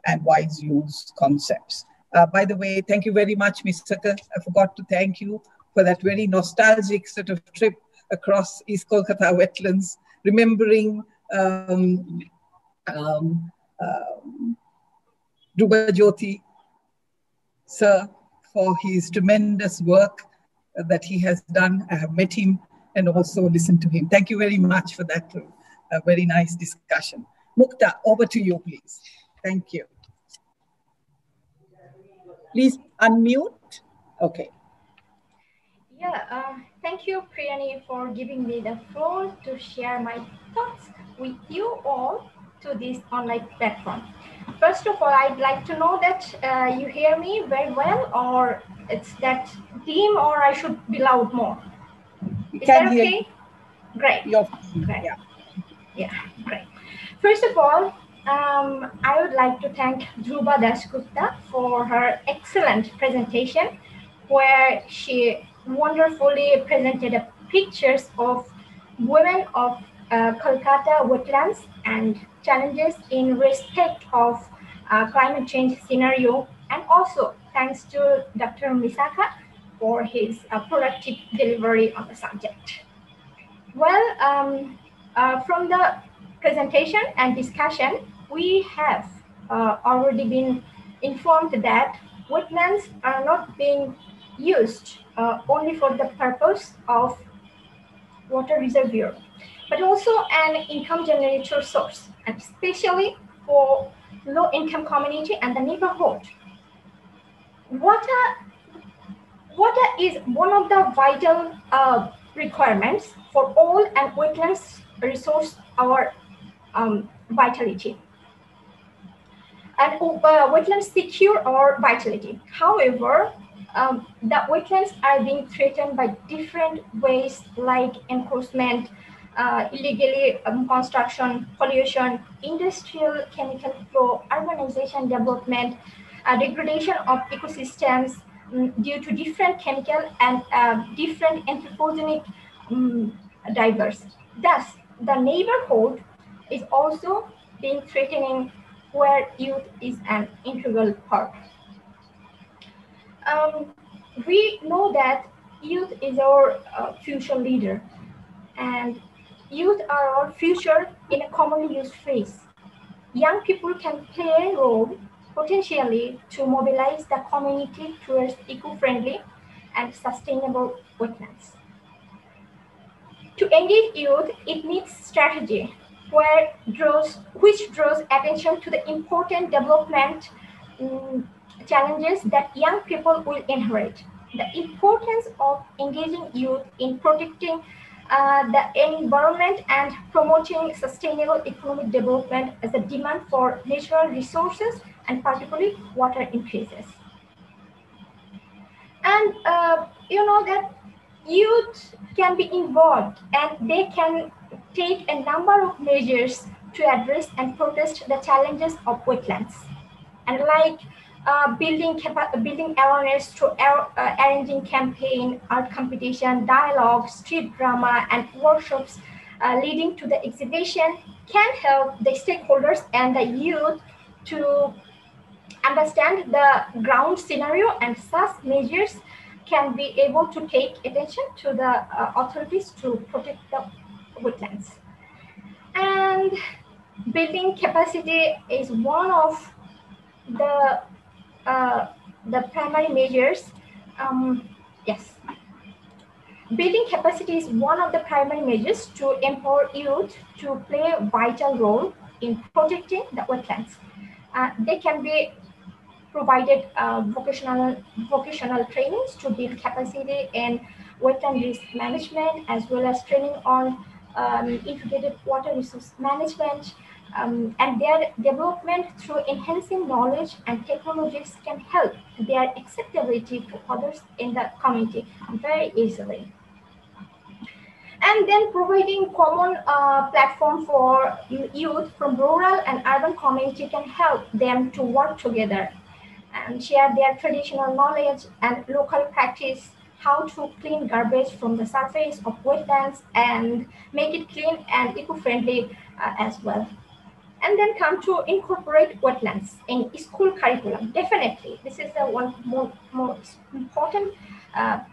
and wise use concepts. By the way, thank you very much, Ms. Sakar. I forgot to thank you for that very nostalgic sort of trip across East Kolkata wetlands, remembering Dhruba Jyoti, sir, for his tremendous work that he has done. I have met him and also listened to him. Thank you very much for that very nice discussion. Mukta, over to you, please. Thank you. Please unmute. Okay. Yeah, thank you, Priyani, for giving me the floor to share my thoughts with you all to this online platform. First of all, I'd like to know that you hear me very well, or it's that dim, or I should be loud more. Is that okay? Great. Great. Yeah, great. First of all, I would like to thank Dhruva Dasgupta for her excellent presentation, where she wonderfully presented pictures of women of Kolkata Wetlands and challenges in respect of climate change scenario, and also thanks to Dr. Misaka for his productive delivery on the subject. Well, from the presentation and discussion, we have already been informed that wetlands are not being used only for the purpose of water reservoir, but also an income generator source, and especially for low-income community and the neighborhood. Water is one of the vital requirements for all, and wetlands resource our vitality. And wetlands secure our vitality. However, the wetlands are being threatened by different ways, like encroachment, illegally construction, pollution, industrial chemical flow, urbanization development, degradation of ecosystems due to different chemical and different anthropogenic drivers. Thus, the neighborhood is also being threatening, where youth is an integral part. We know that youth is our future leader, and youth are our future in a commonly used phrase. Young people can play a role potentially to mobilize the community towards eco-friendly and sustainable wetlands. To engage youth, it needs strategy which draws attention to the important development challenges that young people will inherit. The importance of engaging youth in protecting the environment and promoting sustainable economic development as the demand for natural resources and particularly water increases. And you know that youth can be involved, and they can take a number of measures to address and protest the challenges of wetlands. And like building awareness through arranging campaign, art competition, dialogue, street drama, and workshops leading to the exhibition can help the stakeholders and the youth to understand the ground scenario, and such measures can be able to take attention to the authorities to protect the wetlands. And building capacity is one of the primary measures. Yes, building capacity is one of the primary measures to empower youth to play a vital role in protecting the wetlands. They can be provided vocational trainings to build capacity in wetland risk management, as well as training on integrated water resource management, and their development through enhancing knowledge and technologies can help their acceptability to others in the community very easily. And then providing common platform for youth from rural and urban community can help them to work together and share their traditional knowledge and local practice, how to clean garbage from the surface of wetlands and make it clean and eco-friendly as well. And then come to incorporate wetlands in school curriculum. Definitely, this is the one most important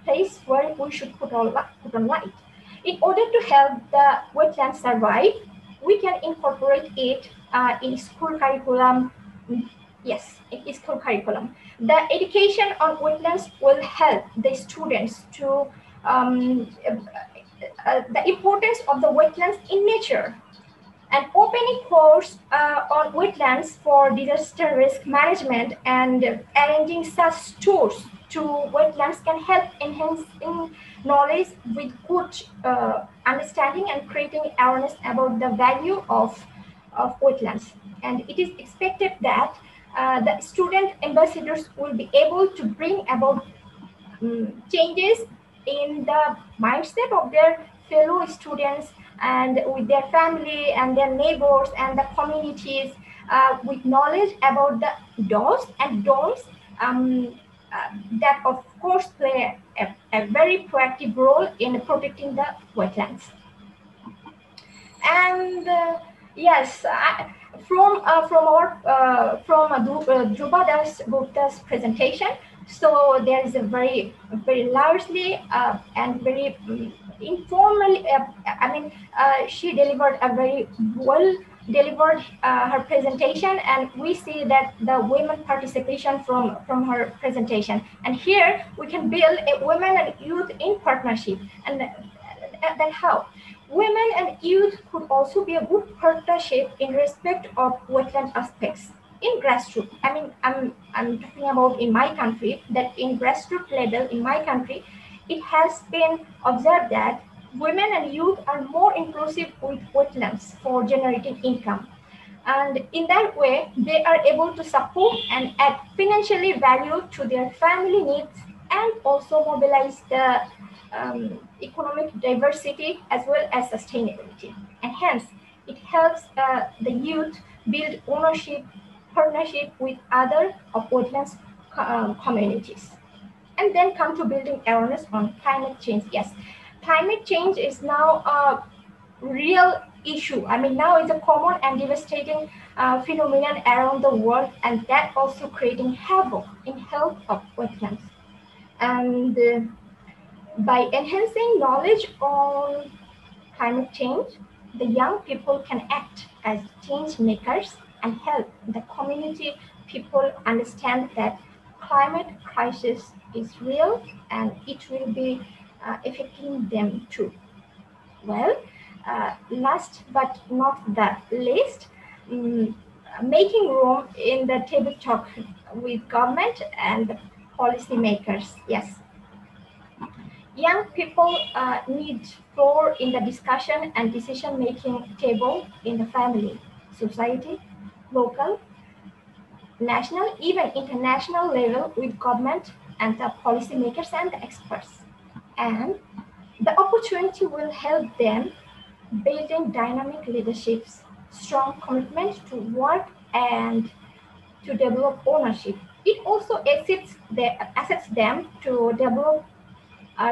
place where we should put on light. In order to help the wetlands survive, we can incorporate it in school curriculum. Yes, it is school curriculum. The education on wetlands will help the students to the importance of the wetlands in nature. And opening course on wetlands for disaster risk management and arranging such tours to wetlands can help enhancing knowledge with good understanding and creating awareness about the value of wetlands. And it is expected that the student ambassadors will be able to bring about changes in the mindset of their fellow students and with their family and their neighbors and the communities with knowledge about the do's and don'ts that of course play a very proactive role in protecting the wetlands. And yes, from Dhruva Das Gupta's presentation, so there is a very largely and very informally, she delivered a very well delivered her presentation, and we see that the women participation from her presentation. And here we can build a women and youth in partnership. And then how? Women and youth could also be a good partnership in respect of wetland aspects in grassroots. I mean, I'm talking about in my country, that in grassroots level in my country, it has been observed that women and youth are more inclusive with wetlands for generating income. And in that way, they are able to support and add financially value to their family needs, and also mobilize the economic diversity as well as sustainability. And hence, it helps the youth build ownership, partnership with other of wetlands communities. And then come to building awareness on climate change. Yes, climate change is now a real issue. I mean, now it's a common and devastating phenomenon around the world, and that also creating havoc in health of wetlands. And by enhancing knowledge on climate change, the young people can act as change makers and help the community people understand that climate crisis is real and it will be affecting them too. Well, last but not the least, making room in the table talk with government and policy makers. Yes. Young people need floor in the discussion and decision-making table in the family, society, local, national, even international level with government and the policymakers and the experts. And the opportunity will help them building dynamic leaderships, strong commitment to work and to develop ownership. It also assists them to develop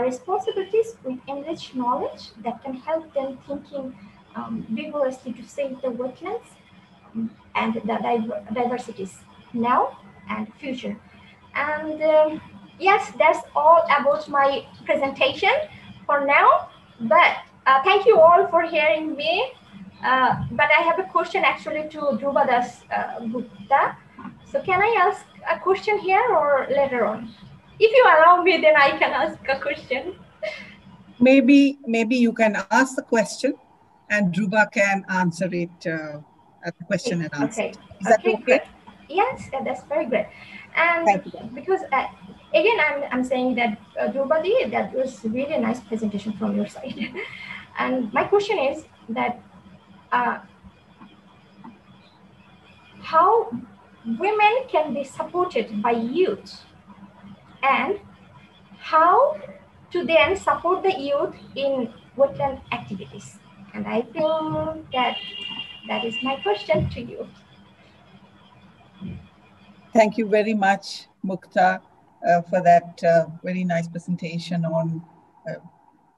responsibilities with enriched knowledge that can help them thinking vigorously to save the wetlands and the diversities now and future. And yes, that's all about my presentation for now. But thank you all for hearing me. But I have a question actually to Dhruva Das Gupta. So can I ask a question here or later on? If you allow me, then I can ask a question. Maybe you can ask the question and Dhruva can answer it at the question and answer. Okay. Is that okay? Great. Yes, that's very great. And because again, I'm saying that Dhruva, that was really a nice presentation from your side. And my question is that how women can be supported by youth, and how to then support the youth in wetland activities. And I think that is my question to you. Thank you very much, Mukta, for that very nice presentation on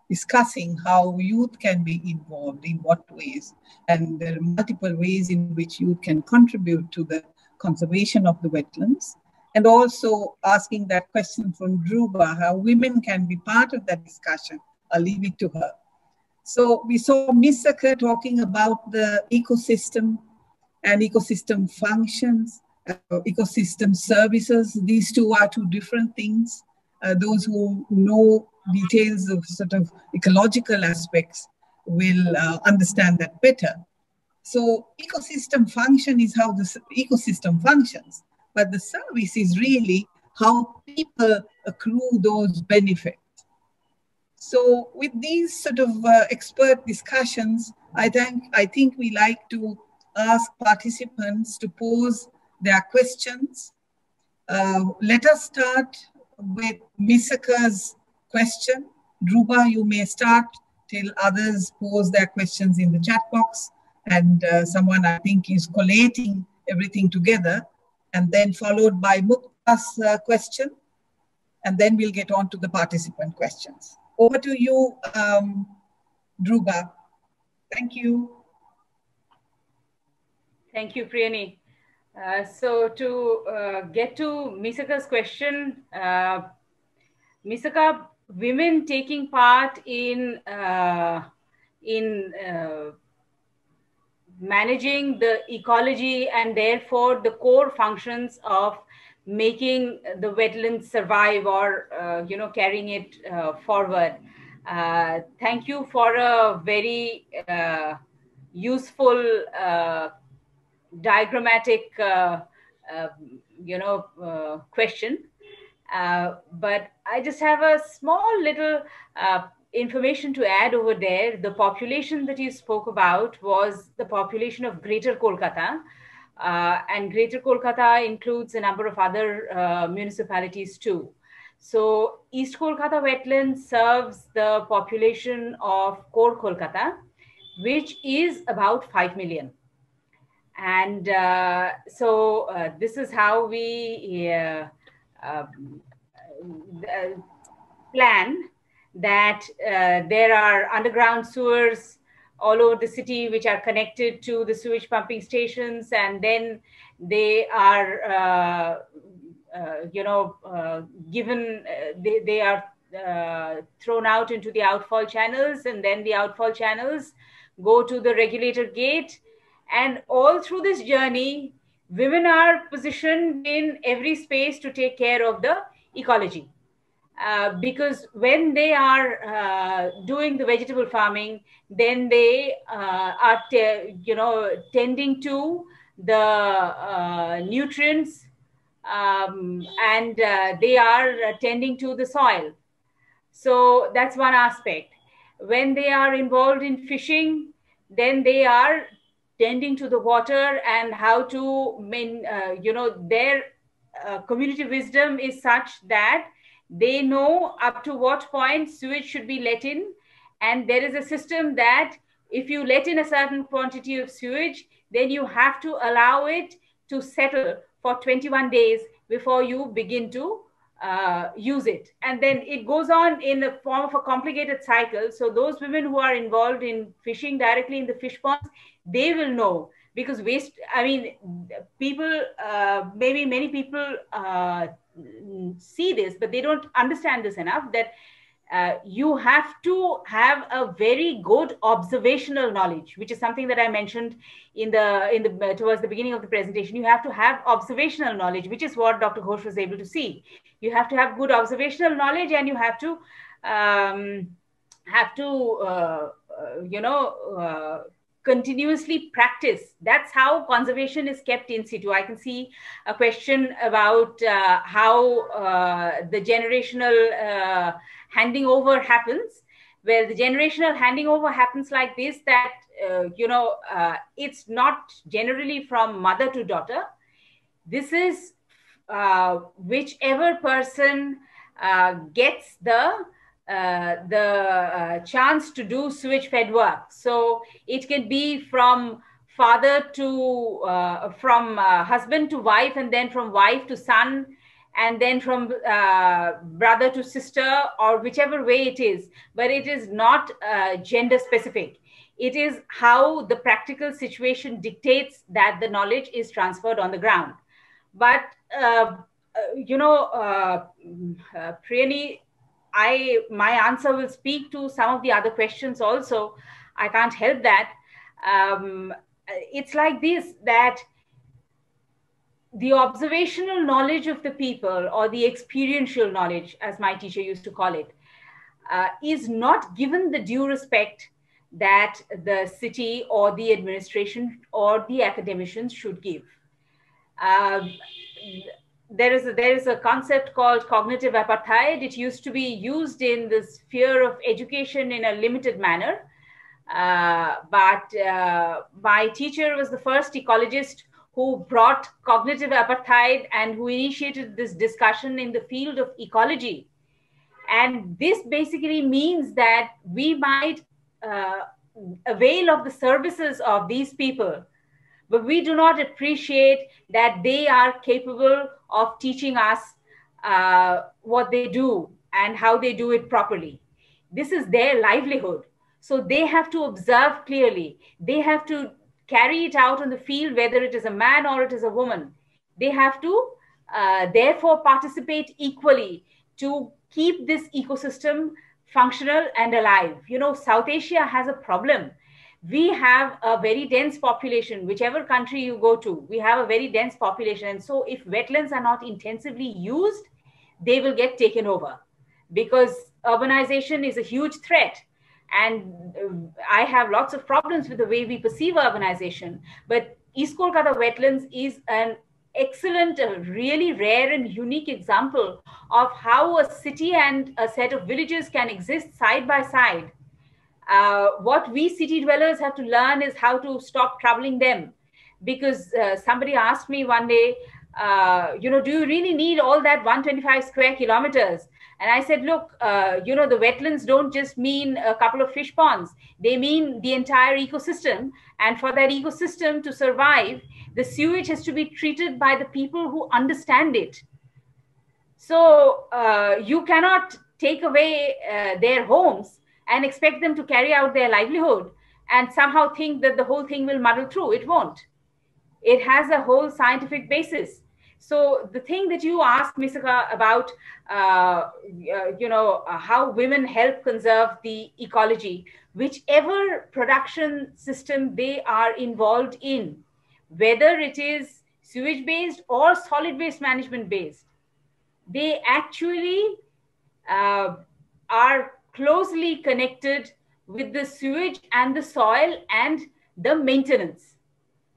discussing how youth can be involved, in what ways. And there are multiple ways in which youth can contribute to the conservation of the wetlands. And also asking that question from Dhruva, how women can be part of that discussion. I'll leave it to her. So we saw Ms. Acker talking about the ecosystem and ecosystem functions, ecosystem services. These two are two different things. Those who know details of sort of ecological aspects will understand that better. So ecosystem function is how the ecosystem functions. But the service is really how people accrue those benefits. So with these sort of expert discussions, I think we like to ask participants to pose their questions. Let us start with Ms. Acker's question. Dhruva, you may start till others pose their questions in the chat box. And someone, I think, is collating everything together, and then followed by Mukta's question, and then we'll get on to the participant questions. Over to you, Dhruba. Thank you. Thank you, Priyani. So to get to Misaka's question, Misaka, women taking part in managing the ecology and therefore the core functions of making the wetlands survive or carrying it forward. Thank you for a very useful diagrammatic question. But I just have a small little information to add over there. The population that you spoke about was the population of Greater Kolkata. And Greater Kolkata includes a number of other municipalities too. So East Kolkata Wetlands serves the population of Core Kolkata, which is about 5 million. And so this is how we plan that there are underground sewers all over the city which are connected to the sewage pumping stations, and then they are given they are thrown out into the outfall channels, and then the outfall channels go to the regulator gate. And all through this journey, women are positioned in every space to take care of the ecology. Because when they are doing the vegetable farming, then they are tending to the nutrients, and they are tending to the soil. So that's one aspect. When they are involved in fishing, then they are tending to the water and how to their community wisdom is such that they know up to what point sewage should be let in. And there is a system that if you let in a certain quantity of sewage, then you have to allow it to settle for 21 days before you begin to use it. And then it goes on in the form of a complicated cycle. So those women who are involved in fishing directly in the fish ponds, they will know, because waste, I mean, people, maybe many people see this, but they don't understand this enough, that you have to have a very good observational knowledge, which is something that I mentioned towards the beginning of the presentation. You have to have observational knowledge, which is what Dr. Ghosh was able to see. You have to have good observational knowledge, and you have to continuously practice. That's how conservation is kept in situ. I can see a question about how the generational handing over happens. Well, the generational handing over happens like this, that it's not generally from mother to daughter. This is whichever person gets the chance to do sewage fed work. So it can be from father to from husband to wife, and then from wife to son, and then from brother to sister, or whichever way it is. But it is not gender specific. It is how the practical situation dictates that the knowledge is transferred on the ground. But Priyani, my answer will speak to some of the other questions also. I can't help that. It's like this, that the observational knowledge of the people, or the experiential knowledge, as my teacher used to call it, is not given the due respect that the city or the administration or the academicians should give. There is a concept called cognitive apartheid. It used to be used in the sphere of education in a limited manner. But my teacher was the first ecologist who brought cognitive apartheid and who initiated this discussion in the field of ecology. And this basically means that we might avail of the services of these people, but we do not appreciate that they are capable of teaching us what they do and how they do it properly. This is their livelihood. So they have to observe clearly. They have to carry it out on the field, whether it is a man or it is a woman. They have to therefore participate equally to keep this ecosystem functional and alive. You know, South Asia has a problem. We have a very dense population. Whichever country you go to, we have a very dense population. And so if wetlands are not intensively used, they will get taken over, because urbanization is a huge threat. And I have lots of problems with the way we perceive urbanization. But East Kolkata Wetlands is an excellent, really rare and unique example of how a city and a set of villages can exist side by side. What we city dwellers have to learn is how to stop troubling them. Because somebody asked me one day, you know, do you really need all that 125 square kilometers? And I said, look, you know, the wetlands don't just mean a couple of fish ponds. They mean the entire ecosystem. And for that ecosystem to survive, the sewage has to be treated by the people who understand it. So you cannot take away their homes and expect them to carry out their livelihood and somehow think that the whole thing will muddle through. It won't. It has a whole scientific basis. So the thing that you asked, Misaka, about, you know, how women help conserve the ecology, whichever production system they are involved in, whether it is sewage-based or solid waste management-based, they actually are closely connected with the sewage and the soil and the maintenance.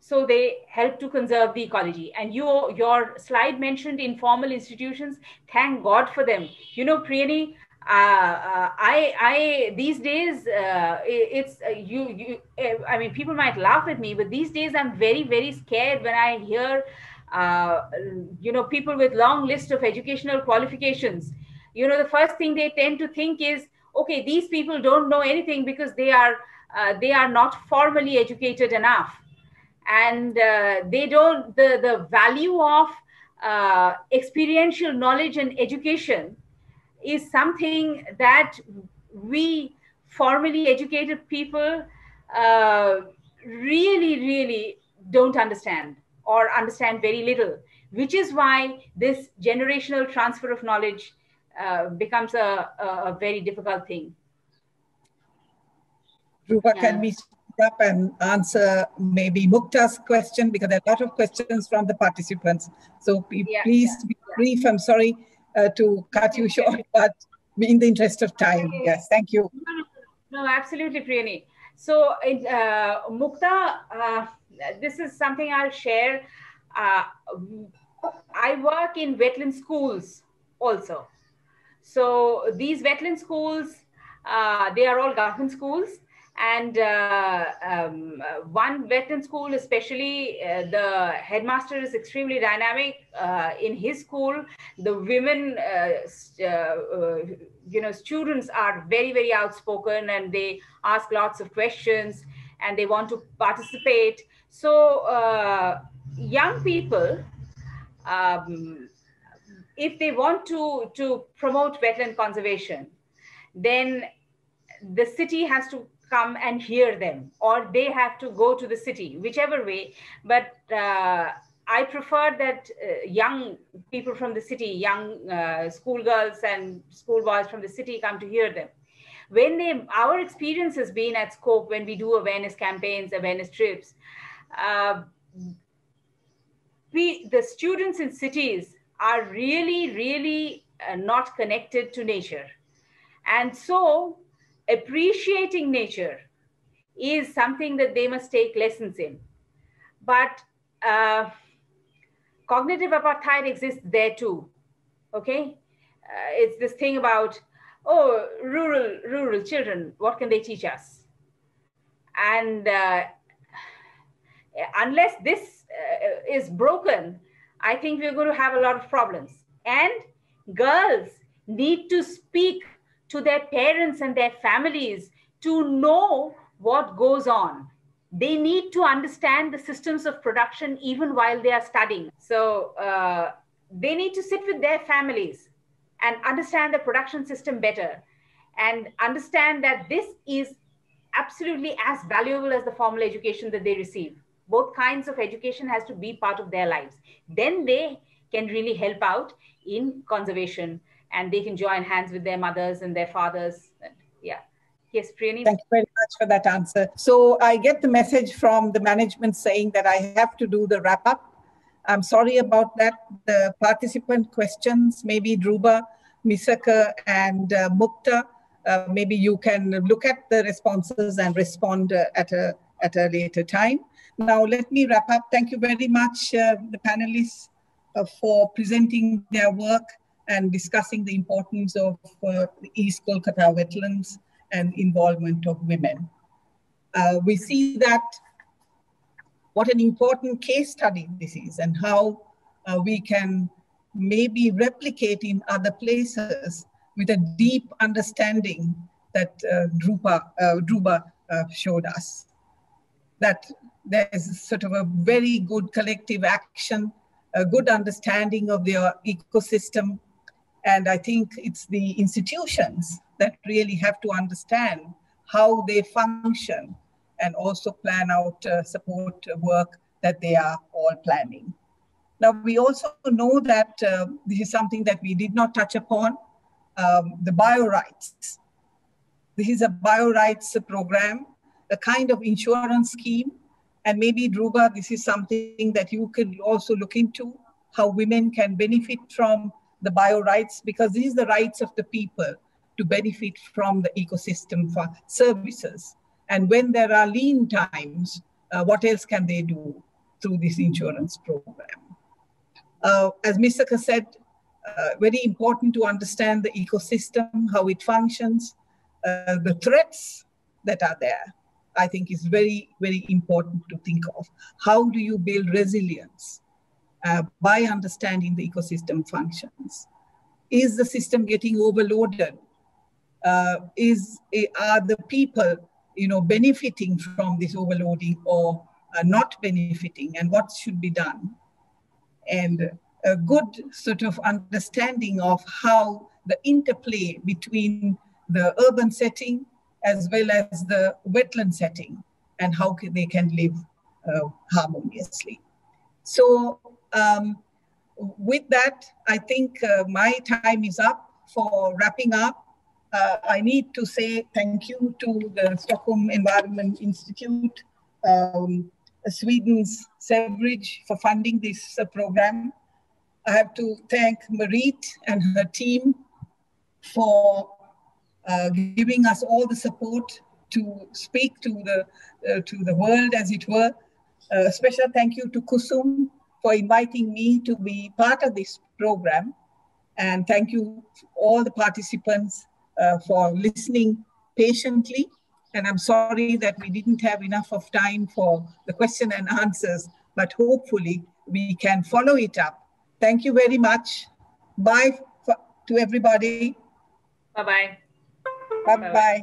So they help to conserve the ecology. And your slide mentioned informal institutions. Thank God for them. You know, Priyani, I these days it's I mean, people might laugh at me, but these days I'm very, very scared when I hear you know, people with long list of educational qualifications. You know, the first thing they tend to think is, okay, these people don't know anything because they are not formally educated enough. And they don't, the value of experiential knowledge and education is something that we formally educated people really, really don't understand, or understand very little, which is why this generational transfer of knowledge becomes a very difficult thing. Rupa, can we up and answer maybe Mukta's question, because there are a lot of questions from the participants. So please be brief. I'm sorry to cut you short, but in the interest of time. Yes, thank you. No, absolutely, Priyani. So Mukta, this is something I'll share. I work in wetland schools also. So these wetland schools, they are all government schools. And one wetland school, especially, the headmaster is extremely dynamic. In his school, the women, you know, students are very, very outspoken, and they ask lots of questions and they want to participate. So young people, if they want to promote wetland conservation, then the city has to come and hear them, or they have to go to the city, whichever way. But I prefer that young people from the city, young schoolgirls and schoolboys from the city come to hear them. When our experience has been at Scope, when we do awareness campaigns, awareness trips, the students in cities are really, really not connected to nature. And so appreciating nature is something that they must take lessons in. But cognitive apartheid exists there too, okay? It's this thing about, oh, rural children, what can they teach us? And unless this is broken, I think we're going to have a lot of problems. And girls need to speak to their parents and their families to know what goes on, they need to understand the systems of production even while they are studying. So they need to sit with their families and understand the production system better and understand that this is absolutely as valuable as the formal education that they receive. Both kinds of education has to be part of their lives. Then they can really help out in conservation, and they can join hands with their mothers and their fathers. Yeah. Yes, Priyani. Thank you very much for that answer. So I get the message from the management saying that I have to do the wrap up. I'm sorry about that. The participant questions, maybe Dhruba, Misaka, and Mukta, maybe you can look at the responses and respond at a later time. Now, let me wrap up. Thank you very much, the panelists, for presenting their work and discussing the importance of the East Kolkata wetlands and involvement of women. We see that what an important case study this is and how we can maybe replicate in other places with a deep understanding that Dhruba showed us. That there's sort of a very good collective action, a good understanding of their ecosystem. And I think it's the institutions that really have to understand how they function and also plan out support work that they are all planning. Now, we also know that this is something that we did not touch upon, the biorights. This is a biorights program, a kind of insurance scheme. And maybe, Dhruba, this is something that you could also look into, how women can benefit from the biorights, because these are the rights of the people to benefit from the ecosystem for services. And when there are lean times, what else can they do through this insurance program? As Misaka said, very important to understand the ecosystem, how it functions, the threats that are there, I think is very, very important to think of. How do you build resilience by understanding the ecosystem functions? Is the system getting overloaded? Are the people, benefiting from this overloading or not benefiting, and what should be done? And a good sort of understanding of how the interplay between the urban setting as well as the wetland setting and how they can live harmoniously. So with that, I think my time is up for wrapping up. I need to say thank you to the Stockholm Environment Institute, Sweden's Severidge for funding this program. I have to thank Marit and her team for giving us all the support to speak to the world, as it were. A special thank you to Kusum for inviting me to be part of this program. And thank you all the participants for listening patiently. And I'm sorry that we didn't have enough of time for the question and answers, but hopefully we can follow it up. Thank you very much. Bye to everybody. Bye-bye. Bye-bye.